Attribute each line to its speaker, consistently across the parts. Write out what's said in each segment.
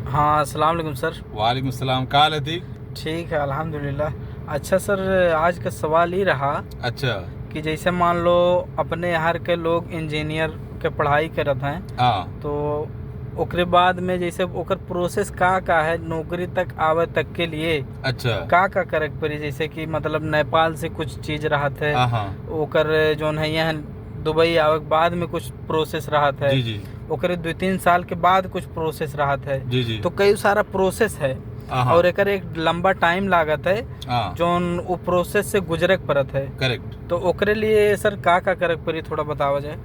Speaker 1: हाँ, अस्सलाम वालेकुम सर।
Speaker 2: वालेकुम सलाम। का लतीफ़?
Speaker 1: ठीक है, अल्हम्दुलिल्लाह। अच्छा सर, आज का सवाल ये रहा
Speaker 2: अच्छा।
Speaker 1: कि जैसे मान लो अपने यहाँ के लोग इंजीनियर के पढ़ाई करत हैं,
Speaker 2: हाँ।
Speaker 1: तो ओकरे बाद में जैसे ओकर प्रोसेस का है नौकरी तक आवे तक के लिए
Speaker 2: अच्छा।
Speaker 1: का करे के पड़ी। जैसे कि मतलब नेपाल से कुछ चीज़ रहत है,
Speaker 2: हाँ हाँ।
Speaker 1: ओकर जोन है यहाँ दुबई आवे के बाद में कुछ प्रोसेस रहत है,
Speaker 2: जी जी।
Speaker 1: ओकरे 2-3 साल के बाद कुछ प्रोसेस रहत है।
Speaker 2: जी जी।
Speaker 1: तो कई सारा प्रोसेस है
Speaker 2: हाँ
Speaker 1: और एकर एक लंबा टाइम लागत है
Speaker 2: हाँ।
Speaker 1: जोन वो प्रोसेस से गुजरे के पड़त है।
Speaker 2: करेक्ट।
Speaker 1: तो ओकरे लिए सर का करे के पड़ी, थोड़ा बतावा जाए।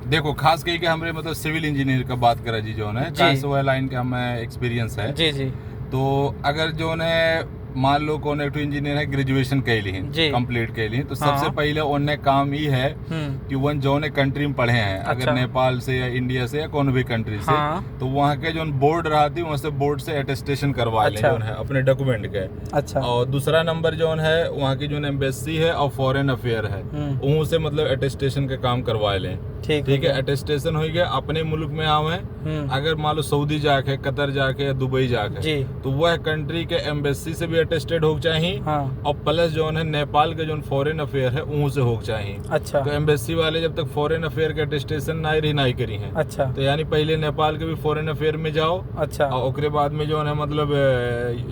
Speaker 2: देखो, खास कही के हमरे मतलब सिविल इंजीनियर का बात करा जी, जो है
Speaker 1: जी।
Speaker 2: वो लाइन का हमें एक्सपीरियंस है।
Speaker 1: जी जी।
Speaker 2: तो अगर जो है मान लो कौन एक इंजीनियर है, ग्रेजुएशन के लिए
Speaker 1: जी।
Speaker 2: कंप्लीट के लिए, तो
Speaker 1: हाँ।
Speaker 2: सबसे पहले उन्हें काम ये है कि वन जो ने कंट्री में पढ़े हैं,
Speaker 1: अच्छा।
Speaker 2: अगर नेपाल से या इंडिया से या कौन भी कंट्री से,
Speaker 1: हाँ।
Speaker 2: तो वहाँ के जो बोर्ड रहती है वहाँ से बोर्ड से अटेस्टेशन करवा लें
Speaker 1: अच्छा।
Speaker 2: जो है अपने डॉक्यूमेंट के।
Speaker 1: अच्छा।
Speaker 2: और दूसरा नंबर जो है वहाँ की जो एम्बेसी है और फॉरेन अफेयर है, वहाँ से मतलब अटेस्टेशन के काम करवा लें। ठीक है, अटेस्टेशन हो गया, अपने मुल्क में आवे। अगर मान लो सऊदी जाके, कतर जाके या दुबई जाके, तो वह कंट्री के एम्बेसी से भी अटेस्टेड हो चाहिए।
Speaker 1: हाँ।
Speaker 2: और प्लस जो है नेपाल के जो फॉरेन अफेयर है वहाँ से हो चाहिए।
Speaker 1: अच्छा।
Speaker 2: तो एम्बेसी वाले जब तक फॉरेन अफेयर के अटेस्टेशन नहीं करी है,
Speaker 1: अच्छा।
Speaker 2: तो यानी पहले नेपाल के भी फॉरेन अफेयर में जाओ।
Speaker 1: अच्छा।
Speaker 2: और ओकरे बाद में जो है मतलब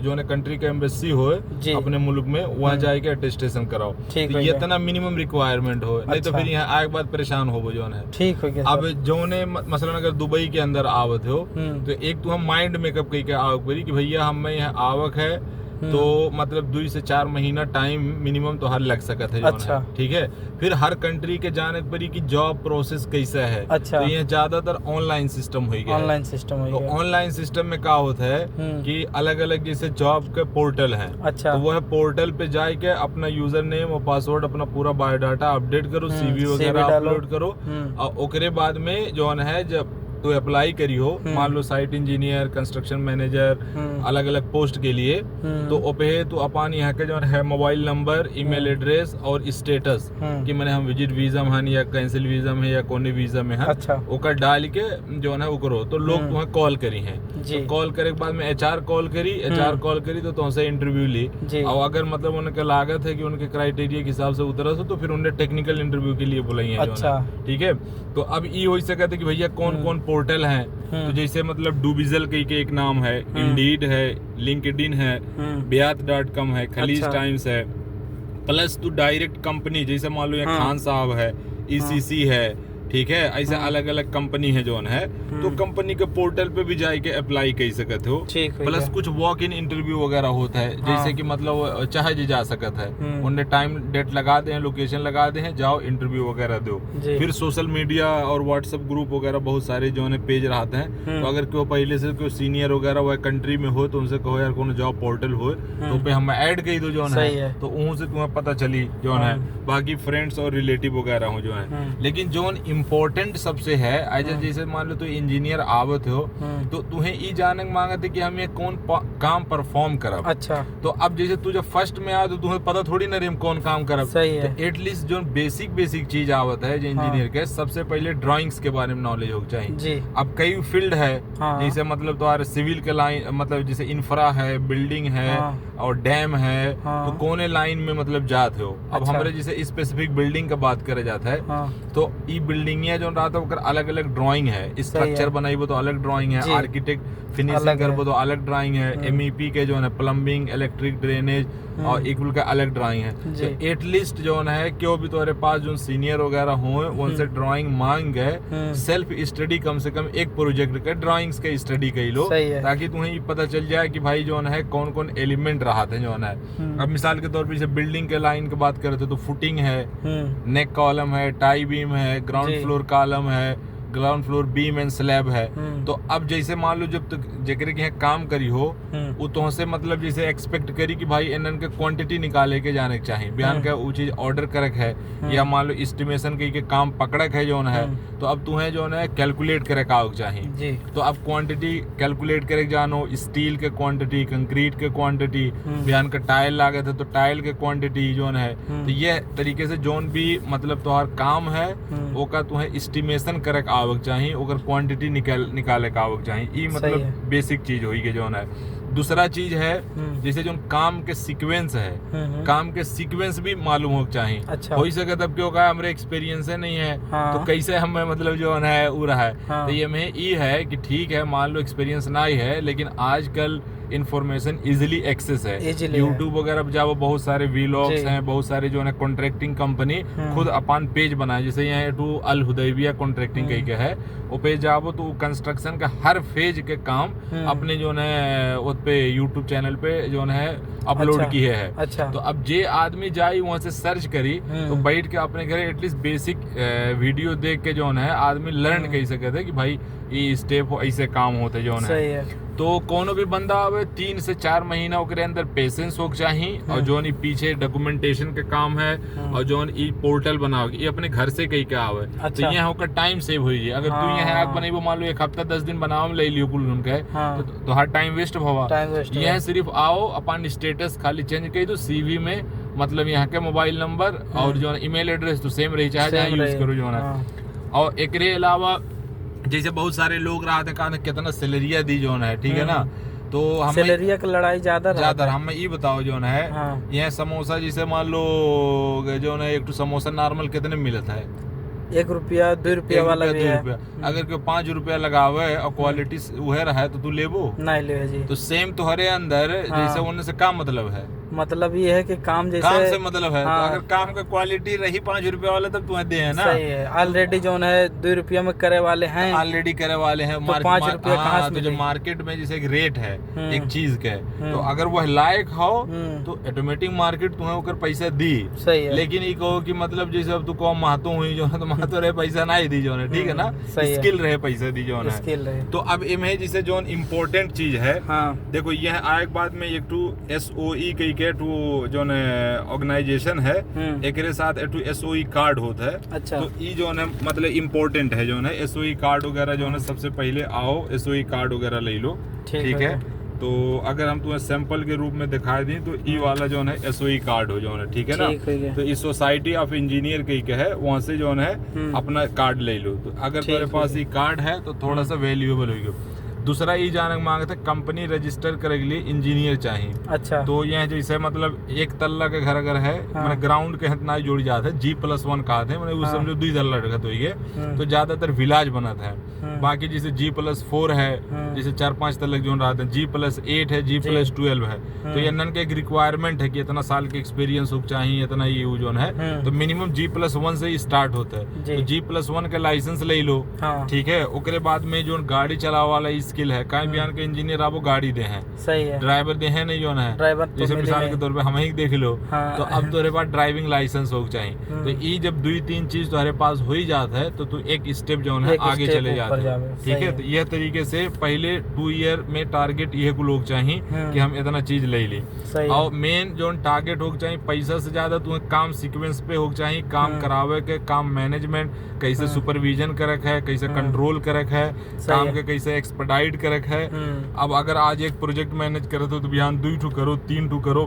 Speaker 2: जो है कंट्री के एम्बेसी हो अपने मुल्क में, वहाँ जाके अटेस्टेशन कराओ। तो ये इतना मिनिमम रिक्वायरमेंट हो, नहीं तो फिर यहाँ आए के बाद परेशान हो जो है।
Speaker 1: ठीक हो गया।
Speaker 2: अब जो ने मसलन अगर दुबई के अंदर आवत हो, तो एक तो हम माइंड मेकअप कही के आवक करी कि भैया हमें यहाँ आवक है, तो मतलब 2 से 4 महीना टाइम मिनिमम तो हर लग सकत है।
Speaker 1: अच्छा।
Speaker 2: ठीक है, फिर हर कंट्री के जाने पड़ी कि जॉब प्रोसेस कैसा है।
Speaker 1: अच्छा।
Speaker 2: तो ये ज्यादातर ऑनलाइन सिस्टम हो गया।
Speaker 1: ऑनलाइन सिस्टम हो
Speaker 2: तो
Speaker 1: गया।
Speaker 2: ऑनलाइन सिस्टम में क्या होता है कि अलग अलग जैसे जॉब के पोर्टल हैं।
Speaker 1: अच्छा।
Speaker 2: तो वह पोर्टल पे जाके अपना यूजर नेम और पासवर्ड, अपना पूरा बायोडाटा अपडेट करो, सीवी वगैरह अपलोड करो। और ओकरे बाद में जो है जब तो अप्लाई करी हो, मान लो साइट इंजीनियर, कंस्ट्रक्शन मैनेजर, अलग अलग पोस्ट के लिए, तो ओपे तो अपन यहाँ के जो है मोबाइल नंबर, ईमेल एड्रेस और स्टेटस कि मैंने हम विजिट वीजा में हैं या कैंसिल वीजा में या कोने वीजा में हैं।
Speaker 1: अच्छा।
Speaker 2: ओकर डाल के जो है वो करो, तो लोग तुम्हें कॉल करी हैं। तो कॉल करे के बाद में एचआर कॉल करी तो तुमसे इंटरव्यू ली। और अगर मतलब उनके लागत है कि उनके क्राइटेरिया के हिसाब से उतरा तो फिर उन्हें टेक्निकल इंटरव्यू के लिए बुलाई है।
Speaker 1: अच्छा।
Speaker 2: ठीक है, तो अब ये हो सकता है कि भैया कौन कौन पोर्टल हैं। तो जैसे मतलब डूबिजल के एक नाम है, इंडीड है, लिंक्डइन है, Byaat.com है, खलीज टाइम्स है, प्लस तो डायरेक्ट कंपनी जैसे मान लो यहाँ खान साहब है, ईसीसी है। ठीक है, ऐसे अलग अलग कंपनी है जो है, तो कंपनी के पोर्टल पे भी जाके अप्लाई कर सकते हो। प्लस कुछ वॉक इन इंटरव्यू वगैरह होता है, जैसे कि मतलब चाहे जी जा सकता है, उन्हें टाइम डेट लगा दे, लोकेशन लगा दे, जाओ इंटरव्यू वगैरह दो। फिर सोशल मीडिया और व्हाट्सएप ग्रुप वगैरह बहुत सारे जो है पेज रहते हैं। तो अगर कोई पहले से कोई सीनियर वगैरह वह कंट्री में हो तो उनसे कहो यार कौन जॉब पोर्टल हो तो पे हम ऐड कर दो जो है, तो उन से तुम्हें पता चली जो है। बाकी फ्रेंड्स और रिलेटिव वगैरह हो जो है। लेकिन जो इम्पोर्टेंट सबसे है, जैसे मान लो तो इंजीनियर आवत हो, तो तुम्हें ये जानने मांगते कि हम ये कौन काम परफॉर्म करब।
Speaker 1: अच्छा।
Speaker 2: तो अब जैसे तू जब फर्स्ट में आ तो तुम्हें पता थोड़ी ना हम कौन काम करब।
Speaker 1: सही है।
Speaker 2: तो एटलीस्ट जो बेसिक चीज आवत है जो इंजीनियर के, सबसे पहले ड्राइंग्स के बारे में नॉलेज हो चाहिए।
Speaker 1: जी।
Speaker 2: अब कई फील्ड है, जैसे मतलब तुम्हारे सिविल के लाइन, मतलब जैसे इंफ्रा है, बिल्डिंग है और डैम है, तो कोने लाइन में मतलब जाते हो। अब हमारे जैसे स्पेसिफिक बिल्डिंग का बात करे जाता है, तो ये बिल्डिंग जो रहा था अलग अलग ड्राइंग है, स्ट्रक्चर बनाई वो तो अलग ड्राइंग है, आर्किटेक्ट फिनिशिंग कर वो तो अलग ड्राइंग है, एमईपी के जो है प्लम्बिंग, इलेक्ट्रिक, ड्रेनेज और इक्वल का अलग ड्राइंग है। तो एटलीस्ट जो है क्यों भी तुम्हारे पास जो सीनियर वगैरह हो उनसे ड्राइंग मांग गए, सेल्फ स्टडी कम से कम एक प्रोजेक्ट के ड्राइंग्स के स्टडी कर लो, ताकि तुम्हें पता चल जाए कि भाई जो है कौन कौन एलिमेंट रहा था जो है। अब मिसाल के तौर पर जैसे बिल्डिंग के लाइन की बात करते तो फुटिंग है, नेक कॉलम है, टाई बीम है, ग्राउंड फ्लोर कॉलम है, ground floor beam and slab है। तो अब जैसे मान लो जब तक जेकरे के यहाँ काम करी हो, वो तो से मतलब जैसे एक्सपेक्ट करी कि भाई इनन के क्वांटिटी निकाले के जाने के चाहिए, बयान का वो चीज ऑर्डर करक है, या मान लो एस्टिमेशन के काम पकड़क है जो है, तो अब तुम्हें जो है कैलकुलेट करे का चाहिए। तो अब क्वांटिटी कैलकुलेट करे जानो, स्टील के क्वांटिटी, कंक्रीट के क्वांटिटी, बयान का टाइल लागत है तो टाइल के क्वांटिटी जो है। तो ये तरीके से जोन भी मतलब तुम्हार काम है वो का तुम्हें एस्टिमेशन करे आवक चाहिए, ओकर क्वांटिटी निकाले का आवक चाहिए। ई मतलब बेसिक चीज होई के जोन है। दूसरा चीज है जैसे जो काम के सीक्वेंस है, काम के सीक्वेंस भी मालूम हो चाहिए।
Speaker 1: अच्छा।
Speaker 2: हो सके तब क्यों का हमारे एक्सपीरियंस है नहीं है। हाँ। तो कैसे हमें मतलब जो है वो रहा है। हाँ। तो ये में ये है कि ठीक है मान लो एक्सपीरियंस ना ही है, लेकिन आजकल इंफॉर्मेशन इजीली एक्सेस है। यूट्यूब वगैरह पर जाओ, बहुत सारे व्लॉग्स हैं, बहुत सारे जो है कॉन्ट्रैक्टिंग कंपनी खुद अपन पेज बनाए, जैसे यहाँ टू अल हुदैबिया कॉन्ट्रैक्टिंग कही के है, वो पेज जाओ तो कंस्ट्रक्शन का हर फेज के काम अपने जो है उस पे यूट्यूब चैनल पे जो है अपलोड किए है। अच्छा। तो अब जे आदमी जाई वहाँ से सर्च करी तो बैठ के अपने घरे एटलीस्ट बेसिक वीडियो देख के जो है आदमी लर्न कर सके थे कि भाई ये स्टेप ऐसे काम होते जो है। तो कोनो भी बंदा आवे 3 से 4 महीना ओकरे अंदर पेशेंस हो चाहिए, और जो पीछे डॉक्यूमेंटेशन के काम है, और जो ई पोर्टल बनाओ ये अपने घर से कहीं के आवे। अच्छा। तो यहाँ होकर टाइम सेव हो जाए। अगर तू यहाँ आग बनाइबो मान लो 1 हफ्ता 10 दिन बनाओ ले लियो कुल उनके, तो हर टाइम वेस्ट होगा। यह सिर्फ आओ अपन स्टेटस खाली चेंज कर दो, CV में मतलब यहाँ के मोबाइल नंबर और जो ईमेल एड्रेस तो सेम रही, चाहे जहाँ यूज करो जो है। और एक अलावा जैसे बहुत सारे लोग रहा था कितना सैलरिया दी जो है, ठीक है ना, तो हम
Speaker 1: सैलरिया की लड़ाई ज्यादा
Speaker 2: हमें ये बताओ जो है। हाँ। यह समोसा जैसे मान लो जो है एक समोसा नॉर्मल कितने मिलता है?
Speaker 1: 1 रुपया 2 रुपया वाला भी है।
Speaker 2: अगर कोई 5 रुपया लगावे और क्वालिटी वह रहा तो तू लेबो
Speaker 1: नहीं ले जी।
Speaker 2: तो सेम तुम्हारे अंदर जैसे उनसे क्या मतलब है?
Speaker 1: मतलब ये है कि काम जैसे
Speaker 2: काम से मतलब है। हाँ। तो अगर काम का क्वालिटी रही 5 रुपया वाला तब तुम्हें दे है ना।
Speaker 1: सही है। ऑलरेडी जो है 2 रुपया में करे वाले हैं,
Speaker 2: ऑलरेडी करे वाले हैं।
Speaker 1: तो 5 रुपया कहाँ से
Speaker 2: तो जो मार्केट में जैसे एक रेट है एक चीज के, तो अगर वह लायक हो तो ऑटोमेटिक मार्केट तुम्हें होकर पैसा दी।
Speaker 1: सही है।
Speaker 2: लेकिन ये कहो कि मतलब जैसे अब तू कहो महतो हुई जो है तो महतो रहे पैसा ना ही दी जो है, ठीक है ना, स्किल रहे पैसा दी जो है। तो अब इमेज जैसे जो इम्पोर्टेंट चीज है, देखो यह आए बाद में एक SOE कही के जो ऑर्गेनाइजेशन है, एक साथ SOE कार्ड होता है। अच्छा। तो ये जो है मतलब इम्पोर्टेंट है जो है SOE कार्ड वगैरह जो है सबसे पहले आओ SOE कार्ड वगैरह ले लो, ठीक है। तो अगर हम तुम्हें सैंपल के रूप में दिखा दी तो ई वाला जो है SOE कार्ड हो जो है, ठीक है ना। तो इस सोसाइटी ऑफ इंजीनियर कही के है, वहाँ से जो है अपना कार्ड ले लो। तो अगर तुम्हारे पास ये कार्ड है तो थोड़ा सा वैल्यूएबल होगी। दूसरा ये जानने मांगे थे कंपनी रजिस्टर करे के लिए इंजीनियर चाहिए। अच्छा। तो यह जैसे मतलब 1 तल्ला का घर अगर है, मैंने ग्राउंड के इतना जोड़ी जाता है G+1 कहा थे, मैंने समझो 2 तल्ला रखा तो ये तो ज्यादातर विलाज बना था। बाकी जैसे G+4 है, जैसे 4-5 तल्ला जो रहा था, G+8 है, G+12 है। तो ये नन का एक रिक्वायरमेंट है कि इतना साल के एक्सपीरियंस हो चाहिए, इतना ये जो है। तो मिनिमम G+1 से ही स्टार्ट होता है। तो G+1 का लाइसेंस ले लो, ठीक है। उसके बाद में जो गाड़ी चलावा वाला स्किल है, कहीं बिहान के इंजीनियर आपको गाड़ी दे हैं, सही है, ड्राइवर दे हैं नहीं जो है, ड्राइवर तो जैसे मिसाल के तौर पे हम ही देख लो। हाँ। तो अब तुम्हारे पास ड्राइविंग लाइसेंस हो चाहिए। तो ये जब 2-3 चीज तुम्हारे पास हो ही जाता है तो तू एक स्टेप जो है आगे चले जाते हैं, ठीक है। तो यह तरीके से पहले 2 ईयर में टारगेट ये को लोग चाहिए कि हम इतना चीज ले ली। और मेन जो टारगेट हो चाहिए पैसा से ज्यादा तुम्हें काम सीक्वेंस पे हो चाहिए, काम करावे के, काम मैनेजमेंट कैसे सुपरविजन करक है, कैसे कंट्रोल करक है, काम के कैसे एक्सपर्टाइट करक है। अब अगर आज एक प्रोजेक्ट मैनेज करे तो बिहान 2 करो 3 करो,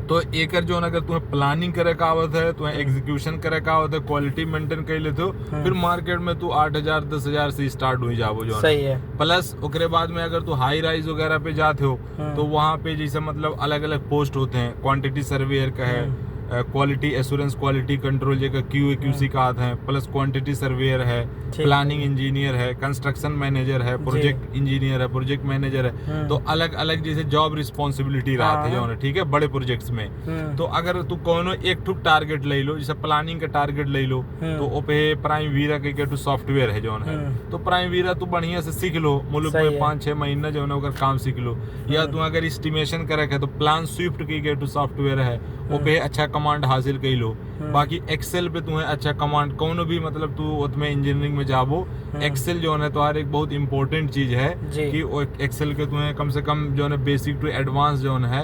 Speaker 2: तो एक जो अगर तुम्हें प्लानिंग करे का आवत है, तुम्हें एग्जीक्यूशन करे का आवत है, क्वालिटी मेंटेन कर लेते हो, फिर मार्केट में तू 8,000 10,000 से स्टार्ट हो जाओ जो सही है। प्लस उसके बाद में अगर तू हाई राइज वगैरह पे जाते हो तो वहाँ पे जैसे मतलब अलग अलग पोस्ट होते हैं, क्वांटिटी सर्वेयर का है, क्वालिटी एश्योरेंस, क्वालिटी कंट्रोल जगह QA/QC का आते हैं, प्लस क्वांटिटी सर्वेयर है, प्लानिंग इंजीनियर है, कंस्ट्रक्शन मैनेजर है, प्रोजेक्ट इंजीनियर है, प्रोजेक्ट मैनेजर है। तो अलग अलग जैसे जॉब रिस्पॉन्सिबिलिटी रहते हैं, ठीक है, बड़े प्रोजेक्ट्स में। तो अगर तू कोनो एक ठुक टारगेट ले लो, जैसे प्लानिंग का टारगेट ले लो, तो ओपे प्राइम वीरा के सॉफ्टवेयर है जो है, तो प्राइम वीरा तू बढ़िया से सीख लो, मुल्क में 5-6 महीना जो है अगर काम सीख लो। या तू अगर एस्टिमेशन करे है तो प्लान स्विफ्ट की सॉफ्टवेयर है, ओपे अच्छा कमांड हासिल कर लो। बाकी एक्सेल पे तुम्हें अच्छा कमांड कोनो भी मतलब तू उसमें इंजीनियरिंग में जाबो, एक्सेल जो है तो हर एक बहुत इंपॉर्टेंट चीज है कि एक्सेल के तुम्हें कम से कम जो है बेसिक टू एडवांस जो है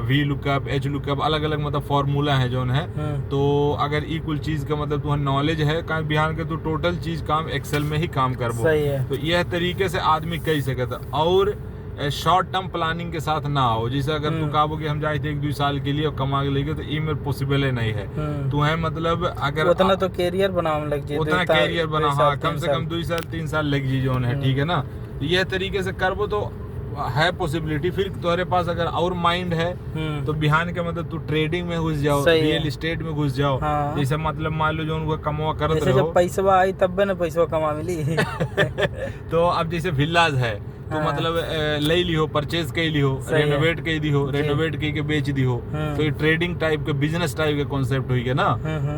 Speaker 2: V लुकअप, H लुकअप, अलग अलग मतलब फॉर्मूला है जो है। तो अगर ई कुल चीज का मतलब तुम्हें नॉलेज है कहीं बिहार के तो टोटल चीज काम एक्सेल में ही काम करबो। तो यह तरीके से आदमी कह सकता। और शॉर्ट टर्म प्लानिंग के साथ ना हो। जैसे अगर तू कहो कि हम जाए थे 1-2 साल के लिए और कमा के लेके, तो ये मेरे पॉसिबल है नहीं है। तू है मतलब अगर
Speaker 1: उतना तो कैरियर बनाने लग जाए,
Speaker 2: उतना कैरियर बना, हाँ कम से कम 2 साल 3 साल लग जी जोन है, ठीक है ना। यह तरीके से करबो तो है पॉसिबिलिटी। फिर तुम्हारे पास अगर और माइंड है तो बिहान के मतलब तू ट्रेडिंग में घुस जाओ, रियल एस्टेट में घुस जाओ। जैसे मतलब मान लो जो उनको कमवा करत रहो,
Speaker 1: जब पैसा आई तब ना पैसा कमा मिली।
Speaker 2: तो अब जैसे विलाज है तो मतलब ले लियो, परचेज कर लियो, रेनोवेट कर दियो, रेनोवेट के बेच दियो, तो ये ट्रेडिंग टाइप के बिजनेस टाइप के कॉन्सेप्ट हुई है ना।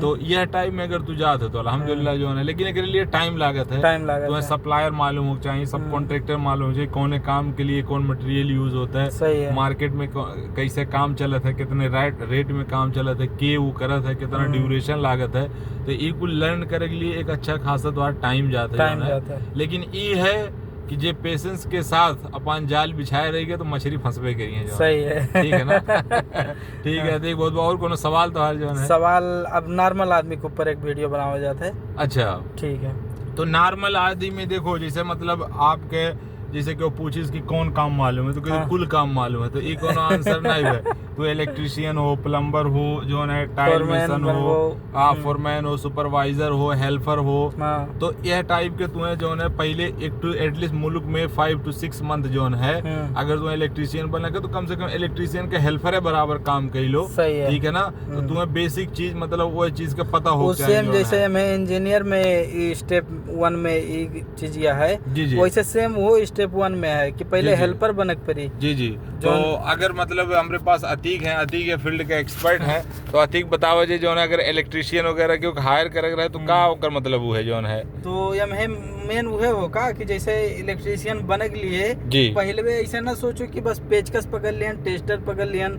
Speaker 2: तो यह टाइप में अगर तू जात है तो अल्हम्दुलिल्लाह जो है, लेकिन इसके लिए टाइम लागत है। तो सप्लायर मालूम हो चाहिए, सब कॉन्ट्रैक्टर मालूम हो चाहिए, कौन काम के लिए कौन मटेरियल यूज होता है, मार्केट में कैसे काम चलत है, कितने रेट में काम चलत है, के वो करत है, कितना ड्यूरेशन लागत है। तो ये कुछ लर्न करे के लिए एक अच्छा खासा तो टाइम जाता है। लेकिन ये है कि जे पेशेंस के साथ अपन जाल बिछाए रहेगा तो मछली फंसबे करिए।
Speaker 1: सही है,
Speaker 2: ठीक है ना। ठीक है, देख बहुत और कोनो सवाल तो जो है
Speaker 1: सवाल अब नॉर्मल आदमी के ऊपर एक वीडियो बनाया जाता है।
Speaker 2: अच्छा
Speaker 1: ठीक है,
Speaker 2: तो नॉर्मल आदमी में देखो, जैसे मतलब आपके जैसे कि वो पूछिस कि कौन काम मालूम है, तो कुल काम मालूम है, तो ये कोनो आंसर नहीं है। तो इलेक्ट्रिशियन हो, प्लम्बर हो, जो है टाइल मेसन हो, फोरमैन हो, सुपरवाइजर हो, हेल्पर हो, तो यह टाइप के तुम्हें जो है पहले एटलीस्ट मुल्क में 5 to 6 मंथ जो है, अगर तुम्हें इलेक्ट्रिशियन बनना तो कम से कम इलेक्ट्रिशियन के हेल्पर है बराबर काम कर लो, ठीक है ना। तो तुम्हें बेसिक चीज मतलब वो चीज का पता हो चाहिए।
Speaker 1: जैसे हमें इंजीनियर में स्टेप 1 में एक चीज यह है, वैसे सेम वो स्टेप 1 में है कि पहले हेल्पर बनक पड़ी।
Speaker 2: जी। तो अगर मतलब हमारे पास अतीक है, अतीक फील्ड के एक्सपर्ट हैं, तो अतीक बताओ जी जो है अगर इलेक्ट्रिशियन वगैरह क्यों हायर कर रहे तो का होकर मतलब वो है जो है। तो
Speaker 1: ये मेन वो है होगा कि जैसे इलेक्ट्रिशियन बने के लिए पहले भी ऐसा ना सोचो कि बस पेचकस पकड़ लियन, टेस्टर पकड़ लियन,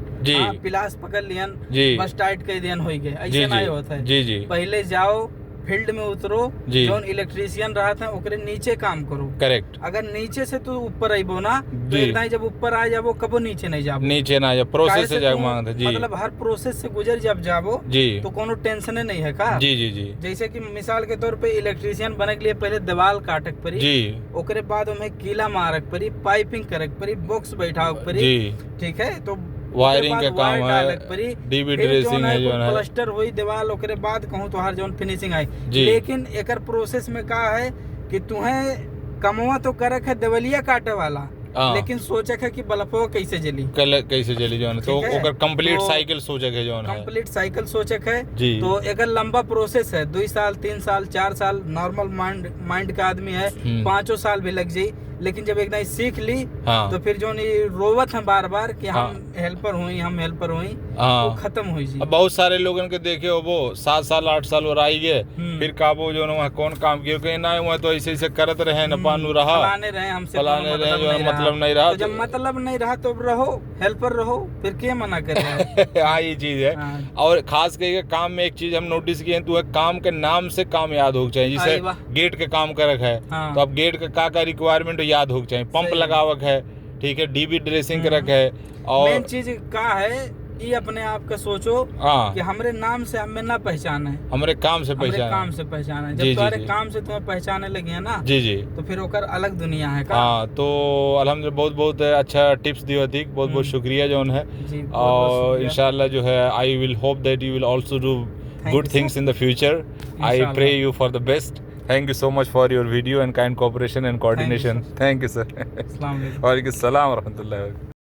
Speaker 1: पिलास पकड़ लियन, बस टाइट कर दियन हो गए, ऐसा नहीं होता है।
Speaker 2: जी।
Speaker 1: पहले जाओ फील्ड में उतरो, जो इलेक्ट्रिशियन रहा था ओकरे नीचे काम करो।
Speaker 2: करेक्ट।
Speaker 1: अगर नीचे से तू ऊपर आइबो ना तो इतना ही जब ऊपर आ जाबो कबो नीचे नहीं जाबो,
Speaker 2: नीचे ना जा प्रोसेस से जाग मांगता जी,
Speaker 1: मतलब हर प्रोसेस से गुजर जब जाबो
Speaker 2: जी
Speaker 1: तो कोनो टेंशन नहीं है का।
Speaker 2: जी। जैसे
Speaker 1: कि मिसाल के तौर पे इलेक्ट्रिशियन बने के लिए पहले दीवार काटक पड़ी जी, ओकरे बाद हमें कीला मारक पड़ी, पाइपिंग करक पड़ी, बॉक्स बैठाक पड़ी, ठीक है। तो
Speaker 2: वायरिंग का काम है, डीबी ड्रेसिंग है जो है,
Speaker 1: प्लास्टर हुई दीवार, ओकरे बाद कहूं तो हर जोन फिनिशिंग आई। लेकिन एकर प्रोसेस में का है कि तुम्हें कमवा तो करक है देवलिया काटे वाला, लेकिन सोचक है कि बल्बो कैसे जली
Speaker 2: जो है, तो ओकर कंप्लीट साइकिल सोचक है जो है,
Speaker 1: कंप्लीट साइकिल सोचक है। तो एकर लंबा प्रोसेस है, 2 साल 3 साल 4 साल नॉर्मल माइंड का आदमी है 5 साल भी लग जाये। लेकिन जब एक सीख ली तो फिर जो रोवत है बार बार कि हम हेल्पर हुई वो खत्म हुई जी।
Speaker 2: बहुत सारे लोगों के देखे हो वो 7 साल 8 साल और आई गए, फिर काबो जो वहाँ कौन काम किया कहीं ना वहाँ तो ऐसे करत रहे न पानू रहा,
Speaker 1: फलाने रहे हमसे
Speaker 2: फलाने रहे जो मतलब नहीं रहा।
Speaker 1: तो जब मतलब नहीं रहा तो रहो, हेल्पर रहो, फिर क्या मना कर रहे हैं।
Speaker 2: हाँ ये चीज है। और खास करके काम में एक चीज हम नोटिस किए, तो काम के नाम से काम याद हो चाहिए। जैसे गेट के काम करक है तो अब गेट का रिक्वायरमेंट याद हो चाहिए, पंप लगावक है, ठीक है, डीबी ड्रेसिंग करक है। और
Speaker 1: मेन चीज का है ये अपने आप का सोचो कि हमारे नाम से हमें ना पहचान है,
Speaker 2: हमारे काम से पहचान
Speaker 1: है। जब तुम्हारे काम से तुम्हें पहचाने लगे है ना
Speaker 2: जी तो
Speaker 1: फिर ओकर अलग दुनिया है का।
Speaker 2: हाँ, तो अल्हम्दुलिल्लाह बहुत अच्छा टिप्स दियो थी, बहुत शुक्रिया जो है। और इंशाल्लाह जो है I will hope that you will also do good things in the future. I pray you for the best. Thank you so much for your video and kind cooperation and coordination. Thank you sir. Assalamualaikum. Wa alaikum assalam wa rahmatullahi wa barakatuh.